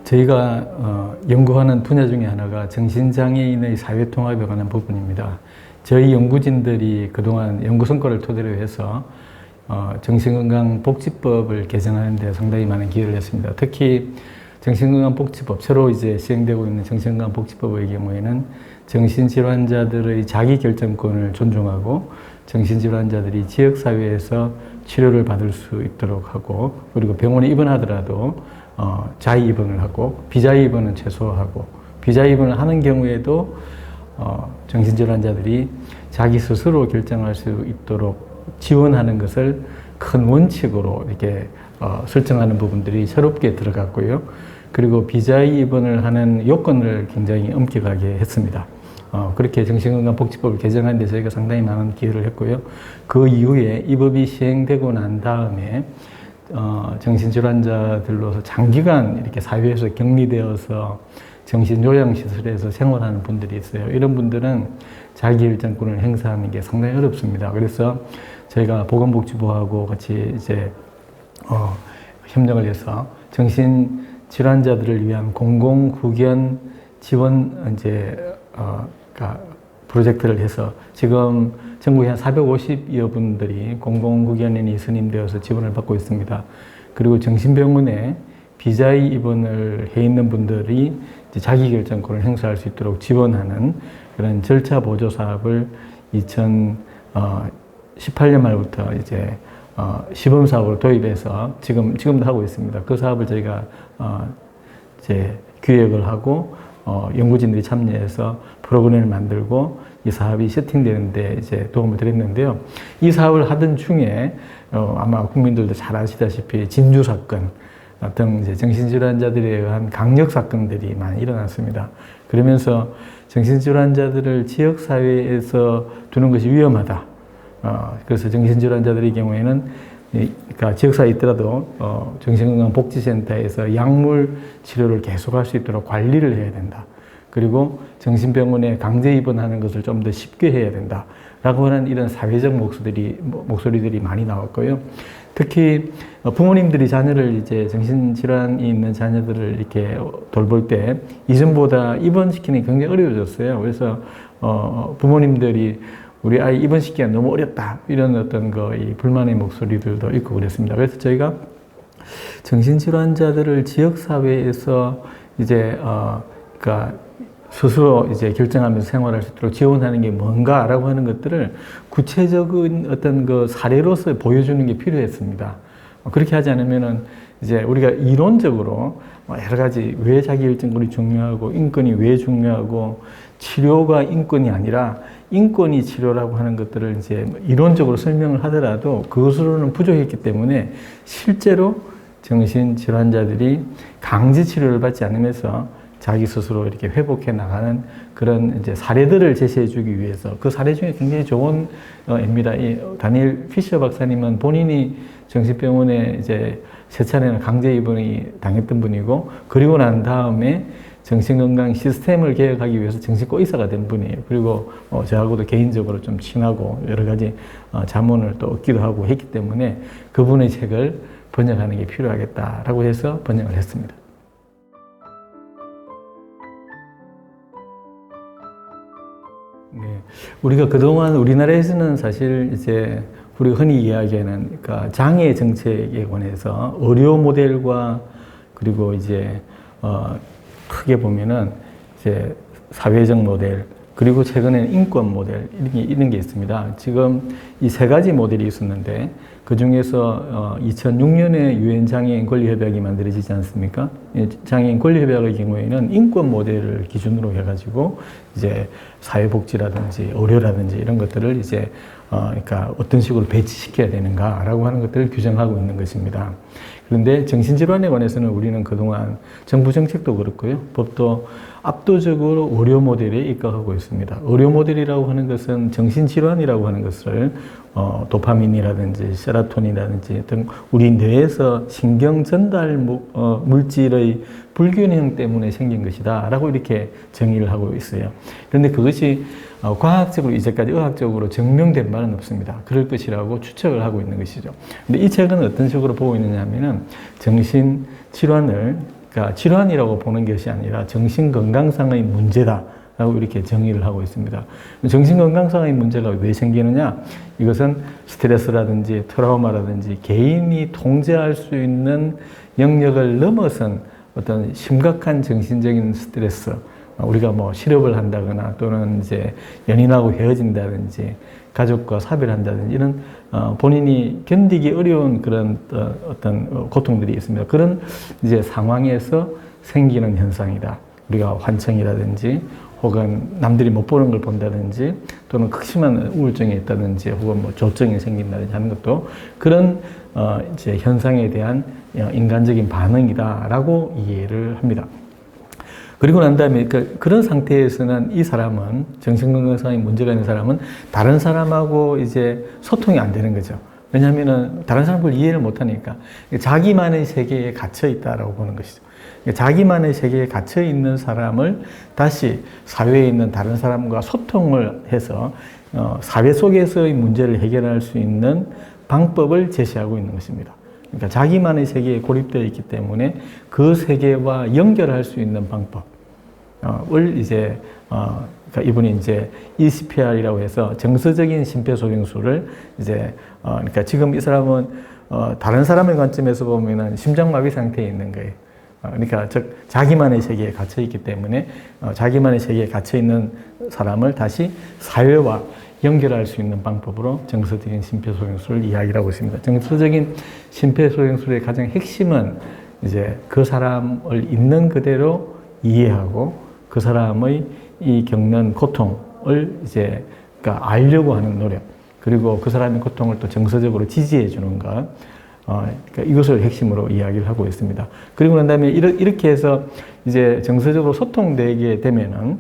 저희가 연구하는 분야 중에 하나가 정신장애인의 사회통합에 관한 부분입니다. 저희 연구진들이 그동안 연구 성과를 토대로 해서 정신건강복지법을 개정하는 데 상당히 많은 기여를 했습니다. 특히 정신건강복지법, 새로 이제 시행되고 있는 정신건강복지법의 경우에는 정신질환자들의 자기결정권을 존중하고 정신질환자들이 지역사회에서 치료를 받을 수 있도록 하고, 그리고 병원에 입원하더라도 자의 입원을 하고 비자의 입원은 최소화하고, 비자의 입원을 하는 경우에도 정신질환자들이 자기 스스로 결정할 수 있도록 지원하는 것을 큰 원칙으로 이렇게 설정하는 부분들이 새롭게 들어갔고요. 그리고 비자의 입원을 하는 요건을 굉장히 엄격하게 했습니다. 그렇게 정신건강복지법을 개정하는 데 저희가 상당히 많은 기여를 했고요. 그 이후에 이 법이 시행되고 난 다음에 정신질환자들로서 장기간 이렇게 사회에서 격리되어서 정신요양시설에서 생활하는 분들이 있어요. 이런 분들은 자기결정권을 행사하는 게 상당히 어렵습니다. 그래서 저희가 보건복지부하고 같이 이제 협력을 해서 정신질환자들을 위한 공공후견 지원 프로젝트를 해서 지금 전국에 한 450여 분들이 공공후견인이 선임되어서 지원을 받고 있습니다. 그리고 정신병원에 비자의 입원을 해 있는 분들이 이제 자기결정권을 행사할 수 있도록 지원하는 그런 절차 보조 사업을 2018년 말부터 이제 시범 사업으로 도입해서 지금도 하고 있습니다. 그 사업을 저희가 이제 기획을 하고 연구진들이 참여해서 프로그램을 만들고 이 사업이 세팅되는데 이제 도움을 드렸는데요. 이 사업을 하던 중에 아마 국민들도 잘 아시다시피 진주 사건 등 이제 정신질환자들에 의한 강력 사건들이 많이 일어났습니다. 그러면서 정신질환자들을 지역사회에서 두는 것이 위험하다. 그래서 정신질환자들의 경우에는 그러니까 지역사회에 있더라도 정신건강복지센터에서 약물 치료를 계속할 수 있도록 관리를 해야 된다. 그리고 정신병원에 강제 입원하는 것을 좀 더 쉽게 해야 된다. 라고 하는 이런 사회적 목소리들이 많이 나왔고요. 특히 부모님들이 자녀를 이제 정신질환이 있는 자녀들을 이렇게 돌볼 때 이전보다 입원시키는 게 굉장히 어려워졌어요. 그래서 부모님들이 우리 아이 입원시키기가 너무 어렵다. 이런 어떤 이 불만의 목소리들도 있고 그랬습니다. 그래서 저희가 정신질환자들을 지역사회에서 이제, 그러니까 스스로 이제 결정하면서 생활할 수 있도록 지원하는 게 뭔가라고 하는 것들을 구체적인 어떤 사례로서 보여주는 게 필요했습니다. 그렇게 하지 않으면은 이제 우리가 이론적으로 여러 가지 왜 자기결정권이 중요하고 인권이 왜 중요하고 치료가 인권이 아니라 인권이 치료라고 하는 것들을 이제 이론적으로 설명을 하더라도 그것으로는 부족했기 때문에 실제로 정신질환자들이 강제 치료를 받지 않으면서 자기 스스로 이렇게 회복해 나가는 그런 이제 사례들을 제시해 주기 위해서 그 사례 중에 굉장히 좋은 입니다. 이 다니엘 피셔 박사님은 본인이 정신병원에 이제 3차례나 강제 입원이 당했던 분이고, 그리고 난 다음에 정신건강 시스템을 개혁하기 위해서 정신과 의사가 된 분이에요. 그리고 저하고도 개인적으로 좀 친하고 여러 가지 자문을 또 얻기도 하고 했기 때문에 그분의 책을 번역하는 게 필요하겠다라고 해서 번역을 했습니다. 네, 우리가 그동안 우리나라에서는 사실 이제 우리가 흔히 이야기하는 그러니까 장애 정책에 관해서 의료 모델과 그리고 이제 크게 보면은 이제 사회적 모델 그리고 최근에는 인권 모델 이런 게 있습니다. 지금 이 3가지 모델이 있었는데 그 중에서 2006년에 유엔 장애인 권리협약이 만들어지지 않습니까? 장애인 권리협약의 경우에는 인권 모델을 기준으로 해가지고 이제 사회복지라든지 의료라든지 이런 것들을 이제 그러니까 어떤 식으로 배치시켜야 되는가라고 하는 것들을 규정하고 있는 것입니다. 그런데 정신질환에 관해서는 우리는 그동안 정부 정책도 그렇고요. 법도 압도적으로 의료 모델에 입각하고 있습니다. 의료 모델이라고 하는 것은 정신질환이라고 하는 것을 도파민이라든지 세로토닌이라든지 등 우리 뇌에서 신경 전달 물질의 불균형 때문에 생긴 것이다 라고 이렇게 정의를 하고 있어요. 그런데 그것이 과학적으로 이제까지 의학적으로 증명된 바는 없습니다. 그럴 것이라고 추측을 하고 있는 것이죠. 근데 이 책은 어떤 식으로 보고 있느냐 하면은 정신질환을 그러니까 질환이라고 보는 것이 아니라 정신건강상의 문제다라고 이렇게 정의를 하고 있습니다. 정신건강상의 문제가 왜 생기느냐? 이것은 스트레스라든지 트라우마라든지 개인이 통제할 수 있는 영역을 넘어선 어떤 심각한 정신적인 스트레스, 우리가 뭐 실업을 한다거나 또는 이제 연인하고 헤어진다든지 가족과 사별한다든지 이런 본인이 견디기 어려운 그런 어떤 고통들이 있습니다. 그런 이제 상황에서 생기는 현상이다. 우리가 환청이라든지 혹은 남들이 못 보는 걸 본다든지 또는 극심한 우울증이 있다든지 혹은 뭐 조증이 생긴다든지 하는 것도 그런 이제 현상에 대한 인간적인 반응이다라고 이해를 합니다. 그리고 난 다음에 그런 상태에서는 이 사람은 정신건강상의 문제가 있는 사람은 다른 사람하고 이제 소통이 안 되는 거죠. 왜냐하면은 다른 사람을 이해를 못 하니까 자기만의 세계에 갇혀 있다라고 보는 것이죠. 자기만의 세계에 갇혀 있는 사람을 다시 사회에 있는 다른 사람과 소통을 해서 사회 속에서의 문제를 해결할 수 있는 방법을 제시하고 있는 것입니다. 그러니까 자기만의 세계에 고립되어 있기 때문에 그 세계와 연결할 수 있는 방법을 이제 그러니까 이분이 이제 ECPR이라고 해서 정서적인 심폐소생술을 이제 그러니까 지금 이 사람은 다른 사람의 관점에서 보면은 심장마비 상태에 있는 거예요. 그러니까 즉 자기만의 세계에 갇혀 있기 때문에 자기만의 세계에 갇혀 있는 사람을 다시 사회와 연결할 수 있는 방법으로 정서적인 심폐소생술을 이야기하고 있습니다. 정서적인 심폐소생술의 가장 핵심은 이제 그 사람을 있는 그대로 이해하고 그 사람의 이 겪는 고통을 이제 그러니까 알려고 하는 노력, 그리고 그 사람의 고통을 또 정서적으로 지지해 주는 것, 그러니까 이것을 핵심으로 이야기를 하고 있습니다. 그리고 난 다음에 이렇게 해서 이제 정서적으로 소통되게 되면은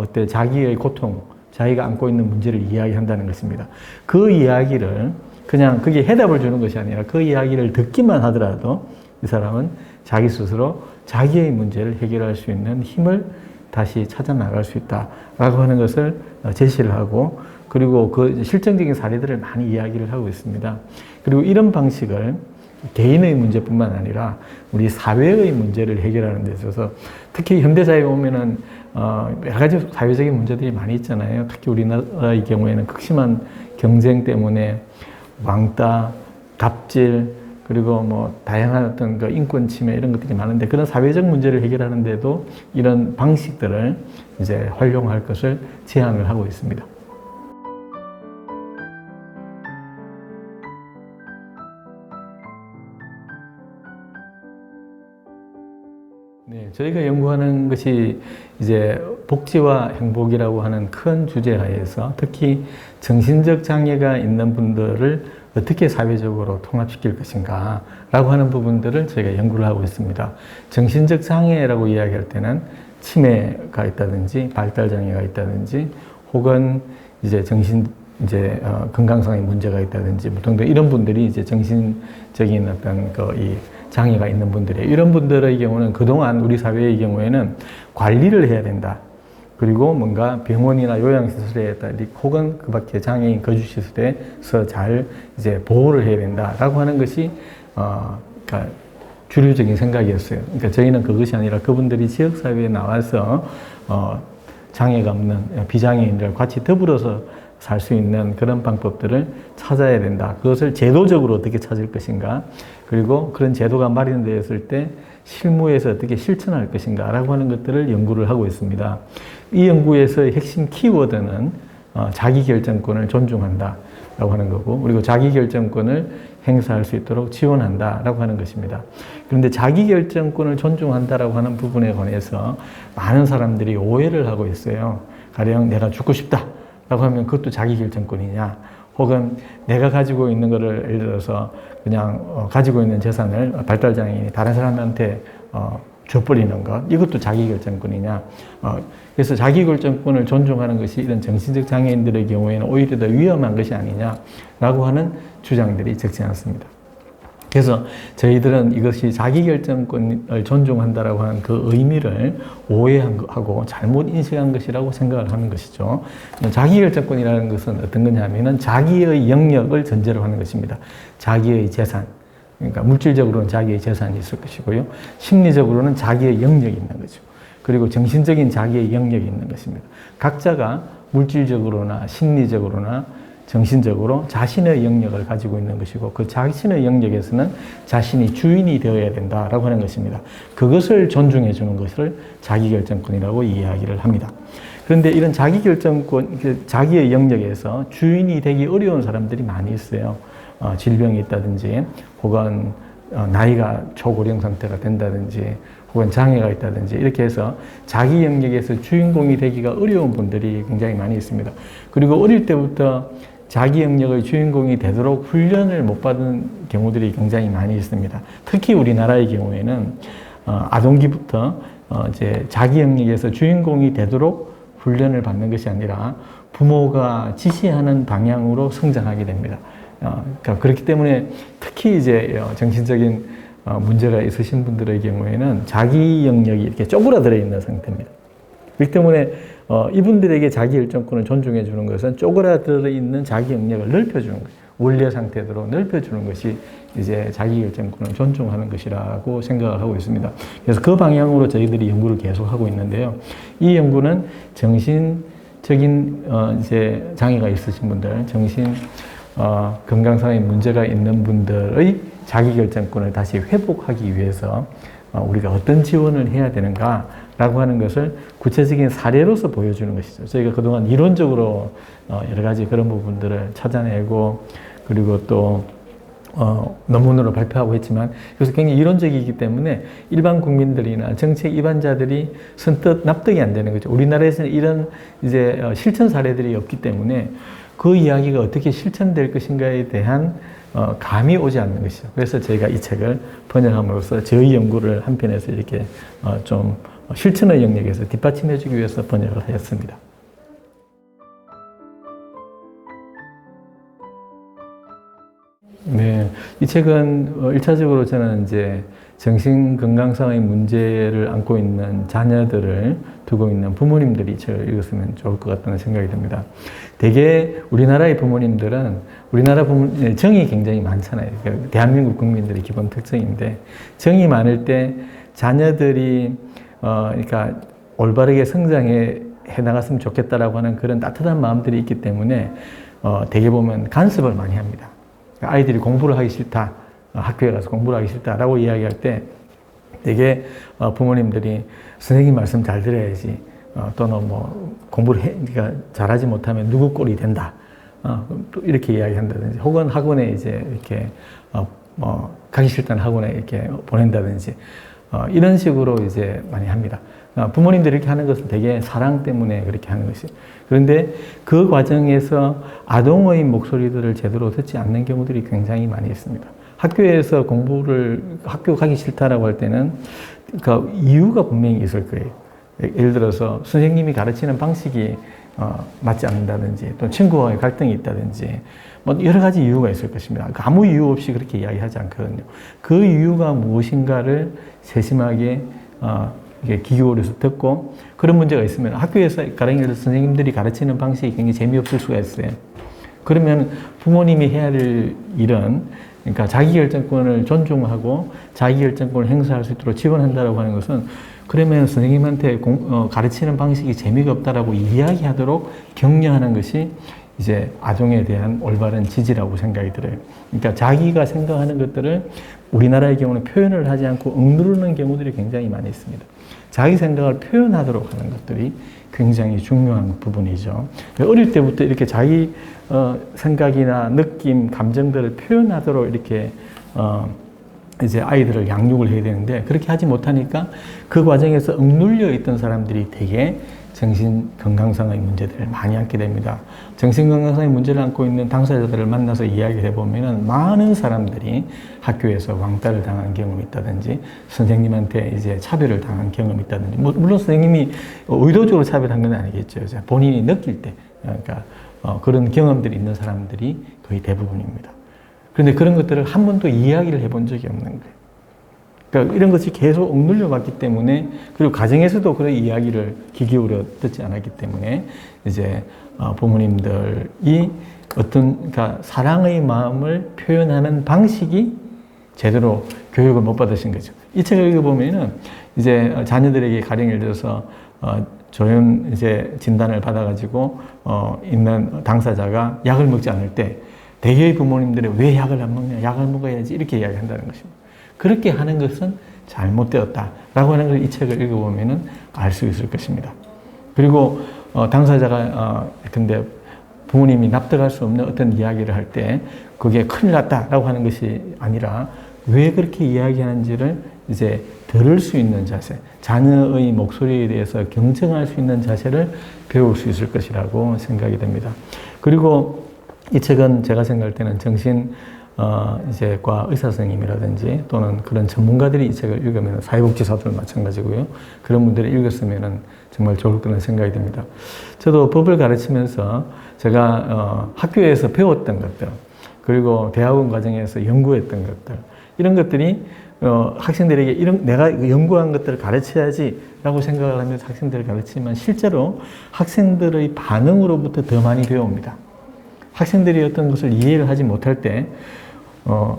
그때 자기의 고통, 자기가 안고 있는 문제를 이야기한다는 것입니다. 그 이야기를 그냥 그게 해답을 주는 것이 아니라 그 이야기를 듣기만 하더라도 이 사람은 자기 스스로 자기의 문제를 해결할 수 있는 힘을 다시 찾아 나갈 수 있다라고 하는 것을 제시를 하고, 그리고 그 실증적인 사례들을 많이 이야기를 하고 있습니다. 그리고 이런 방식을 개인의 문제뿐만 아니라 우리 사회의 문제를 해결하는 데 있어서 특히 현대사회에 보면은 여러 가지 사회적인 문제들이 많이 있잖아요. 특히 우리나라의 경우에는 극심한 경쟁 때문에 왕따, 갑질, 그리고 뭐 다양한 어떤 그 인권 침해 이런 것들이 많은데, 그런 사회적 문제를 해결하는데도 이런 방식들을 이제 활용할 것을 제안을 하고 있습니다. 네, 저희가 연구하는 것이 이제 복지와 행복이라고 하는 큰 주제 하에서 특히 정신적 장애가 있는 분들을 어떻게 사회적으로 통합시킬 것인가 라고 하는 부분들을 저희가 연구를 하고 있습니다. 정신적 장애라고 이야기할 때는 치매가 있다든지 발달장애가 있다든지 혹은 이제 건강상의 문제가 있다든지 뭐 등등 이런 분들이 이제 정신적인 어떤 이 장애가 있는 분들이에요. 이런 분들의 경우는 그동안 우리 사회의 경우에는 관리를 해야 된다. 그리고 뭔가 병원이나 요양시설에 혹은 그 밖에 장애인 거주시설에서 잘 이제 보호를 해야 된다라고 하는 것이 그러니까 주류적인 생각이었어요. 그러니까 저희는 그것이 아니라 그분들이 지역사회에 나와서 장애가 없는 비장애인들 같이 더불어서 살 수 있는 그런 방법들을 찾아야 된다. 그것을 제도적으로 어떻게 찾을 것인가, 그리고 그런 제도가 마련되었을 때 실무에서 어떻게 실천할 것인가 라고 하는 것들을 연구를 하고 있습니다. 이 연구에서의 핵심 키워드는 자기결정권을 존중한다 라고 하는 거고, 그리고 자기결정권을 행사할 수 있도록 지원한다 라고 하는 것입니다. 그런데 자기결정권을 존중한다라고 하는 부분에 관해서 많은 사람들이 오해를 하고 있어요. 가령 내가 죽고 싶다 라고 하면 그것도 자기결정권이냐, 혹은 내가 가지고 있는 거를 예를 들어서 그냥 가지고 있는 재산을 발달장애인이 다른 사람한테 줘버리는 것, 이것도 자기결정권이냐. 그래서 자기결정권을 존중하는 것이 이런 정신적 장애인들의 경우에는 오히려 더 위험한 것이 아니냐라고 하는 주장들이 적지 않습니다. 그래서 저희들은 이것이 자기결정권을 존중한다라고 하는 그 의미를 오해하고 잘못 인식한 것이라고 생각을 하는 것이죠. 자기결정권이라는 것은 어떤 거냐면은 자기의 영역을 전제로 하는 것입니다. 자기의 재산, 그러니까 물질적으로는 자기의 재산이 있을 것이고요. 심리적으로는 자기의 영역이 있는 거죠. 그리고 정신적인 자기의 영역이 있는 것입니다. 각자가 물질적으로나 심리적으로나 정신적으로 자신의 영역을 가지고 있는 것이고 그 자신의 영역에서는 자신이 주인이 되어야 된다라고 하는 것입니다. 그것을 존중해 주는 것을 자기결정권이라고 이야기를 합니다. 그런데 이런 자기결정권, 자기의 영역에서 주인이 되기 어려운 사람들이 많이 있어요. 질병이 있다든지 혹은 나이가 초고령 상태가 된다든지 혹은 장애가 있다든지 이렇게 해서 자기 영역에서 주인공이 되기가 어려운 분들이 굉장히 많이 있습니다. 그리고 어릴 때부터 자기 영역의 주인공이 되도록 훈련을 못 받은 경우들이 굉장히 많이 있습니다. 특히 우리나라의 경우에는 아동기부터 이제 자기 영역에서 주인공이 되도록 훈련을 받는 것이 아니라 부모가 지시하는 방향으로 성장하게 됩니다. 그러니까 그렇기 때문에 특히 이제 정신적인 문제가 있으신 분들의 경우에는 자기 영역이 이렇게 쪼그라들어 있는 상태입니다. 그렇기 때문에 이분들에게 자기 결정권을 존중해 주는 것은 쪼그라들어 있는 자기 영역을 넓혀주는 거예요. 원래 상태대로 넓혀주는 것이 이제 자기 결정권을 존중하는 것이라고 생각을 하고 있습니다. 그래서 그 방향으로 저희들이 연구를 계속하고 있는데요. 이 연구는 정신적인 이제 장애가 있으신 분들, 정신 건강상의 문제가 있는 분들의 자기결정권을 다시 회복하기 위해서 우리가 어떤 지원을 해야 되는가라고 하는 것을 구체적인 사례로서 보여주는 것이죠. 저희가 그동안 이론적으로 여러 가지 그런 부분들을 찾아내고 그리고 또 논문으로 발표하고 했지만 그래서 굉장히 이론적이기 때문에 일반 국민들이나 정책 입안자들이 선뜻 납득이 안 되는 거죠. 우리나라에서는 이런 이제 실천 사례들이 없기 때문에 그 이야기가 어떻게 실천될 것인가에 대한 감이 오지 않는 것이죠. 그래서 저희가 이 책을 번역함으로써 저희 연구를 한편에서 이렇게 좀 실천의 영역에서 뒷받침해주기 위해서 번역을 하였습니다. 네, 이 책은 1차적으로 저는 이제 정신건강상의 문제를 안고 있는 자녀들을 두고 있는 부모님들이 책을 읽었으면 좋을 것 같다는 생각이 듭니다. 대개 우리나라의 부모님들은 우리나라 부모 정이 굉장히 많잖아요. 그러니까 대한민국 국민들의 기본 특징인데 정이 많을 때 자녀들이 그러니까 올바르게 성장해 나갔으면 좋겠다라고 하는 그런 따뜻한 마음들이 있기 때문에 대개 보면 간섭을 많이 합니다. 아이들이 공부를 하기 싫다, 학교에 가서 공부를 하기 싫다라고 이야기할 때 되게 부모님들이 선생님 말씀 잘 들어야지 또는 뭐 공부를 그러니까 잘하지 못하면 누구 꼴이 된다 또 이렇게 이야기한다든지 혹은 학원에 이제 이렇게 가기 싫다는 학원에 이렇게 보낸다든지 이런 식으로 이제 많이 합니다. 부모님들이 이렇게 하는 것은 되게 사랑 때문에 그렇게 하는 것이. 그런데 그 과정에서 아동의 목소리들을 제대로 듣지 않는 경우들이 굉장히 많이 있습니다. 학교에서 학교 가기 싫다라고 할 때는 그러니까 이유가 분명히 있을 거예요. 예를 들어서 선생님이 가르치는 방식이 맞지 않는다든지 또 친구와의 갈등이 있다든지 뭐 여러 가지 이유가 있을 것입니다. 아무 이유 없이 그렇게 이야기하지 않거든요. 그 이유가 무엇인가를 세심하게 귀 기울여서 듣고 그런 문제가 있으면 학교에서 가령 선생님들이 가르치는 방식이 굉장히 재미없을 수가 있어요. 그러면 부모님이 해야 될 일은 그러니까 자기결정권을 존중하고 자기결정권을 행사할 수 있도록 지원한다라고 하는 것은 그러면 선생님한테 가르치는 방식이 재미가 없다라고 이야기하도록 격려하는 것이 이제 아동에 대한 올바른 지지라고 생각이 들어요. 그러니까 자기가 생각하는 것들을 우리나라의 경우는 표현을 하지 않고 억누르는 경우들이 굉장히 많이 있습니다. 자기 생각을 표현하도록 하는 것들이 굉장히 중요한 부분이죠. 어릴 때부터 이렇게 자기 생각이나 느낌, 감정들을 표현하도록 이렇게 이제 아이들을 양육을 해야 되는데 그렇게 하지 못하니까 그 과정에서 억눌려 있던 사람들이 되게 정신건강상의 문제들을 많이 안게 됩니다. 정신건강상의 문제를 안고 있는 당사자들을 만나서 이야기를 해보면 많은 사람들이 학교에서 왕따를 당한 경험이 있다든지 선생님한테 이제 차별을 당한 경험이 있다든지 물론 선생님이 의도적으로 차별한 건 아니겠죠. 본인이 느낄 때 그러니까 그런 경험들이 있는 사람들이 거의 대부분입니다. 그런데 그런 것들을 한 번도 이야기를 해본 적이 없는 거예요. 그러니까 이런 것이 계속 억눌려 왔기 때문에 그리고 가정에서도 그런 이야기를 귀 기울여 듣지 않았기 때문에 이제 부모님들이 어떤 그러니까 사랑의 마음을 표현하는 방식이 제대로 교육을 못 받으신 거죠. 이 책을 읽어보면은 이제 자녀들에게 가령 예를 들어서 조현 이제 진단을 받아가지고 있는 당사자가 약을 먹지 않을 때 대개의 부모님들이 왜 약을 안 먹냐, 약을 먹어야지 이렇게 이야기한다는 것입니다. 그렇게 하는 것은 잘못되었다라고 하는 걸 이 책을 읽어보면은 알 수 있을 것입니다. 그리고 당사자가 근데 부모님이 납득할 수 없는 어떤 이야기를 할 때 그게 큰일 났다라고 하는 것이 아니라 왜 그렇게 이야기하는지를 이제 들을 수 있는 자세, 자녀의 목소리에 대해서 경청할 수 있는 자세를 배울 수 있을 것이라고 생각이 됩니다. 그리고 이 책은 제가 생각할 때는 이제 과 의사 선생님이라든지 또는 그런 전문가들이 이 책을 읽으면 사회복지사도 마찬가지고요. 그런 분들이 읽었으면 정말 좋을 거라는 생각이 듭니다. 저도 법을 가르치면서 제가 학교에서 배웠던 것들, 그리고 대학원 과정에서 연구했던 것들, 이런 것들이 학생들에게 내가 연구한 것들을 가르쳐야지라고 생각을 하면서 학생들을 가르치지만 실제로 학생들의 반응으로부터 더 많이 배웁니다. 학생들이 어떤 것을 이해를 하지 못할 때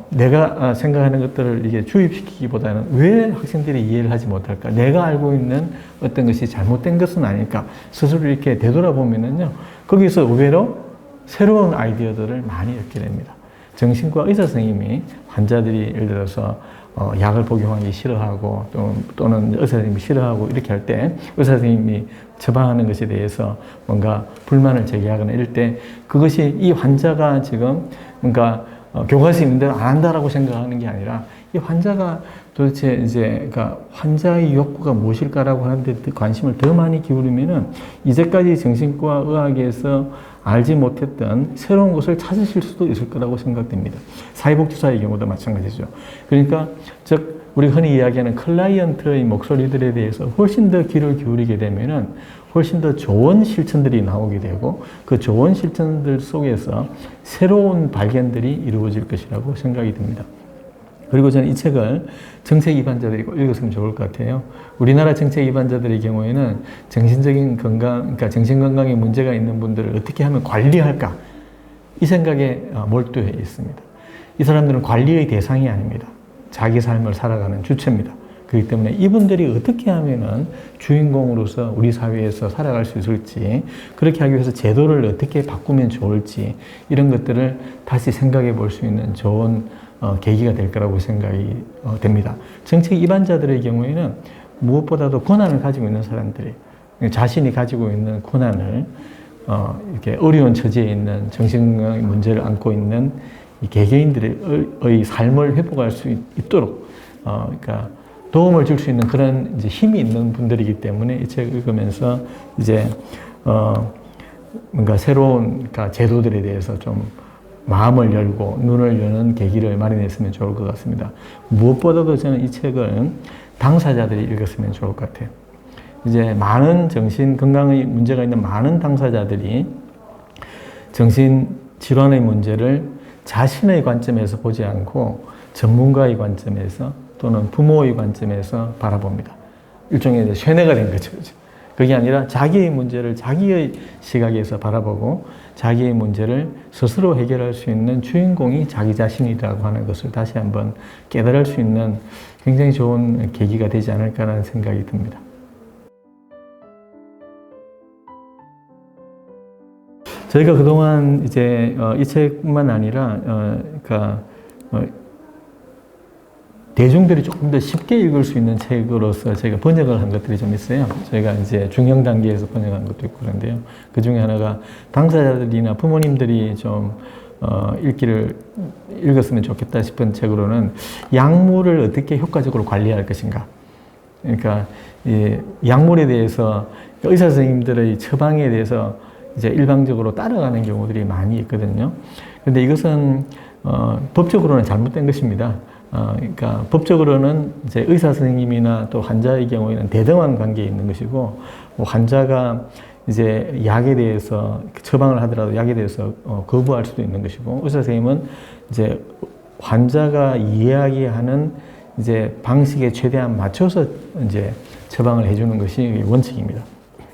내가 생각하는 것들을 이게 주입시키기보다는 왜 학생들이 이해를 하지 못할까? 내가 알고 있는 어떤 것이 잘못된 것은 아닐까? 스스로 이렇게 되돌아보면은요, 거기서 의외로 새로운 아이디어들을 많이 얻게 됩니다. 정신과 의사 선생님이 환자들이 예를 들어서 약을 복용하기 싫어하고 또는 의사 선생님이 싫어하고 이렇게 할 때 의사 선생님이 처방하는 것에 대해서 뭔가 불만을 제기하거나 이럴 때 그것이 이 환자가 지금 뭔가 교과서에 있는 대로 안 한다라고 생각하는 게 아니라 이 환자가 도대체 이제 그러니까 환자의 욕구가 무엇일까라고 하는데 관심을 더 많이 기울이면은 이제까지 정신과 의학에서 알지 못했던 새로운 것을 찾으실 수도 있을 거라고 생각됩니다. 사회복지사의 경우도 마찬가지죠. 그러니까 즉 우리가 흔히 이야기하는 클라이언트의 목소리들에 대해서 훨씬 더 귀를 기울이게 되면은 훨씬 더 좋은 실천들이 나오게 되고 그 좋은 실천들 속에서 새로운 발견들이 이루어질 것이라고 생각이 듭니다. 그리고 저는 이 책을 정책 입안자들이 꼭 읽었으면 좋을 것 같아요. 우리나라 정책 입안자들의 경우에는 정신적인 건강, 그러니까 정신건강에 문제가 있는 분들을 어떻게 하면 관리할까? 이 생각에 몰두해 있습니다. 이 사람들은 관리의 대상이 아닙니다. 자기 삶을 살아가는 주체입니다. 그렇기 때문에 이분들이 어떻게 하면은 주인공으로서 우리 사회에서 살아갈 수 있을지, 그렇게 하기 위해서 제도를 어떻게 바꾸면 좋을지, 이런 것들을 다시 생각해 볼 수 있는 좋은 계기가 될 거라고 생각이 됩니다. 정책 입안자들의 경우에는 무엇보다도 권한을 가지고 있는 사람들이 자신이 가지고 있는 권한을 이렇게 어려운 처지에 있는 정신건강 문제를 안고 있는 이 개개인들의 삶을 회복할 수 있도록 그러니까 도움을 줄 수 있는 그런 이제 힘이 있는 분들이기 때문에 이 책을 읽으면서 이제 뭔가 새로운 그러니까 제도들에 대해서 좀 마음을 열고 눈을 여는 계기를 마련했으면 좋을 것 같습니다. 무엇보다도 저는 이 책을 당사자들이 읽었으면 좋을 것 같아요. 이제 많은 정신 건강의 문제가 있는 많은 당사자들이 정신 질환의 문제를 자신의 관점에서 보지 않고 전문가의 관점에서 또는 부모의 관점에서 바라봅니다. 일종의 이제 쇠뇌가 된 거죠. 그게 아니라 자기의 문제를 자기의 시각에서 바라보고 자기의 문제를 스스로 해결할 수 있는 주인공이 자기 자신이라고 하는 것을 다시 한번 깨달을 수 있는 굉장히 좋은 계기가 되지 않을까라는 생각이 듭니다. 저희가 그동안 이제 이 책뿐만 아니라 그러니까 대중들이 조금 더 쉽게 읽을 수 있는 책으로서 저희가 번역을 한 것들이 좀 있어요. 저희가 이제 중형 단계에서 번역한 것도 있고 그런데요. 그 중에 하나가 당사자들이나 부모님들이 좀 읽었으면 좋겠다 싶은 책으로는 약물을 어떻게 효과적으로 관리할 것인가. 그러니까 이 약물에 대해서 의사 선생님들의 처방에 대해서 이제 일방적으로 따라가는 경우들이 많이 있거든요. 그런데 이것은 법적으로는 잘못된 것입니다. 그러니까 법적으로는 이제 의사 선생님이나 또 환자의 경우에는 대등한 관계에 있는 것이고, 환자가 이제 약에 대해서 처방을 하더라도 약에 대해서 거부할 수도 있는 것이고, 의사 선생님은 이제 환자가 이야기하는 이제 방식에 최대한 맞춰서 이제 처방을 해주는 것이 원칙입니다.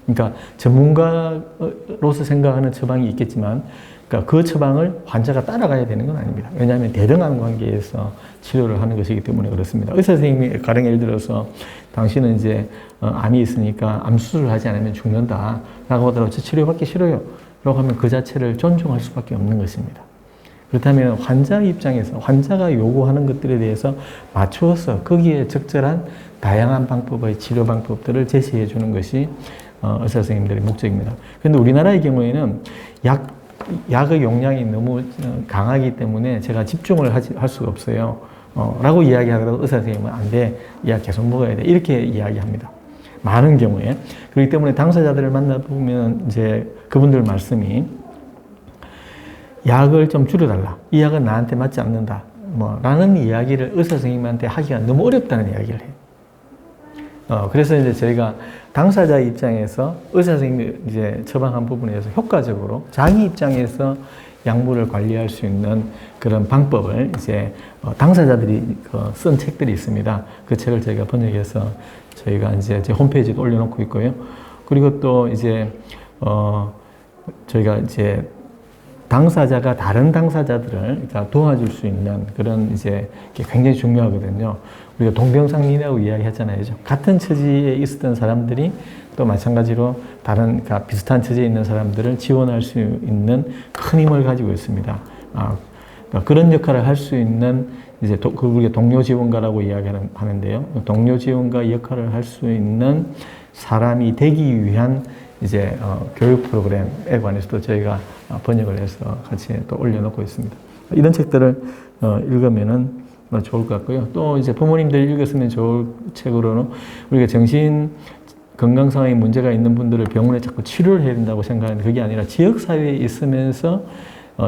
그러니까 전문가로서 생각하는 처방이 있겠지만 그러니까 그 처방을 환자가 따라가야 되는 건 아닙니다. 왜냐하면 대등한 관계에서 치료를 하는 것이기 때문에 그렇습니다. 의사 선생님이 가령 예를 들어서 당신은 이제 암이 있으니까 암 수술을 하지 않으면 죽는다 라고 하더라도 저 치료받기 싫어요 라고 하면 그 자체를 존중할 수밖에 없는 것입니다. 그렇다면 환자 입장에서 환자가 요구하는 것들에 대해서 맞추어서 거기에 적절한 다양한 방법의 치료 방법들을 제시해 주는 것이 의사 선생님들의 목적입니다. 그런데 우리나라의 경우에는 약의 용량이 너무 강하기 때문에 제가 집중을 할 수가 없어요. 라고 이야기하더라도 의사 선생님은 안 돼. 약 계속 먹어야 돼. 이렇게 이야기합니다. 많은 경우에. 그렇기 때문에 당사자들을 만나보면 이제 그분들 말씀이 약을 좀 줄여달라. 이 약은 나한테 맞지 않는다. 라는 이야기를 의사 선생님한테 하기가 너무 어렵다는 이야기를 해요. 그래서 이제 저희가 당사자 입장에서 의사 선생님이 이제 처방한 부분에서 효과적으로 자기 입장에서 약물을 관리할 수 있는 그런 방법을 이제 당사자들이 쓴 책들이 있습니다. 그 책을 저희가 번역해서 저희가 이제 제 홈페이지에 올려놓고 있고요. 그리고 또 이제 저희가 이제 당사자가 다른 당사자들을 그러니까 도와줄 수 있는 그런 이제 굉장히 중요하거든요. 우리가 동병상련이라고 이야기했잖아요. 같은 처지에 있었던 사람들이 또 마찬가지로 다른 그러니까 비슷한 처지에 있는 사람들을 지원할 수 있는 큰 힘을 가지고 있습니다. 그러니까 그런 역할을 할 수 있는 이제 우리가 동료 지원가라고 이야기하는데요. 동료 지원가 역할을 할 수 있는 사람이 되기 위한 이제 교육 프로그램에 관해서도 저희가 번역을 해서 같이 또 올려놓고 있습니다. 이런 책들을 읽으면은 좋을 것 같고요. 또 이제 부모님들 읽었으면 좋을 책으로는 우리가 정신 건강 상황에 문제가 있는 분들을 병원에 자꾸 치료를 해야 된다고 생각하는데 그게 아니라 지역 사회에 있으면서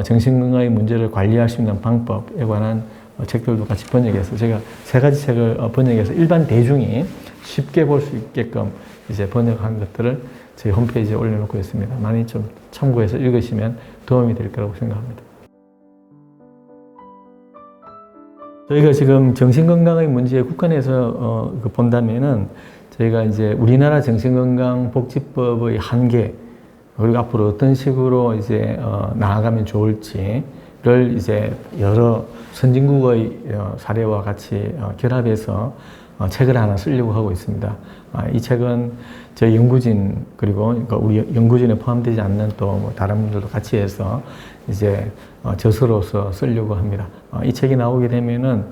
정신 건강의 문제를 관리할 수 있는 방법에 관한 책들도 같이 번역해서 제가 3가지 책을 번역해서 일반 대중이 쉽게 볼 수 있게끔 이제 번역한 것들을 저희 홈페이지에 올려놓고 있습니다. 많이 좀 참고해서 읽으시면 도움이 될 거라고 생각합니다. 저희가 지금 정신건강의 문제에 국한해서 본다면은 저희가 이제 우리나라 정신건강복지법의 한계 그리고 앞으로 어떤 식으로 이제 나아가면 좋을지를 이제 여러 선진국의 사례와 같이 결합해서 책을 하나 쓰려고 하고 있습니다. 이 책은 저희 연구진 그리고 그러니까 우리 연구진에 포함되지 않는 또 뭐 다른 분들도 같이 해서 이제 저서로서 쓰려고 합니다. 이 책이 나오게 되면은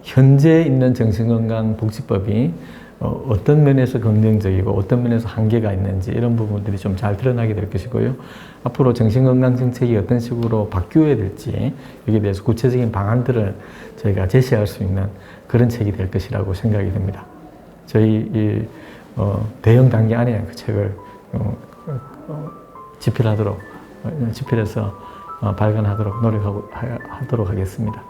현재 있는 정신건강복지법이 어떤 면에서 긍정적이고 어떤 면에서 한계가 있는지 이런 부분들이 좀 잘 드러나게 될 것이고요. 앞으로 정신건강정책이 어떤 식으로 바뀌어야 될지 여기에 대해서 구체적인 방안들을 저희가 제시할 수 있는 그런 책이 될 것이라고 생각이 됩니다. 저희 이 대형 단기 안에 그 책을 집필해서 발간하도록 노력하도록 하겠습니다.